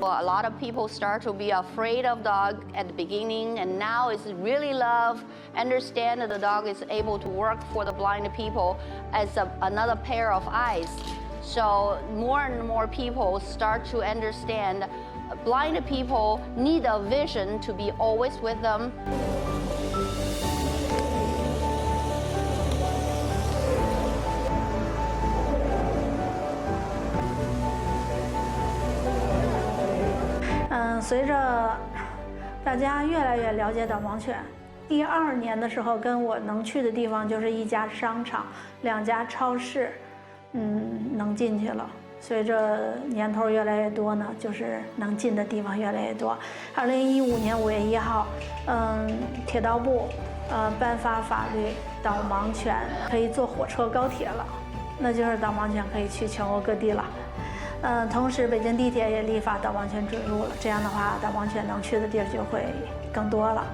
A lot of people start to be afraid of dog at the beginning, and now it's really love, understand that the dog is able to work for the blind people as another pair of eyes. So more and more people start to understand blind people need a vision to be always with them. 随着大家越来越了解导盲犬，第2年的时候，跟我能去的地方就是1家商场、2家超市，能进去了。随着年头越来越多呢，就是能进的地方越来越多。2015年5月1号，铁道部颁发法律，导盲犬可以坐火车、高铁了，那就是导盲犬可以去全国各地了。同时北京地铁也立法导盲犬准入了，这样的话导盲犬能去的地儿就会更多了。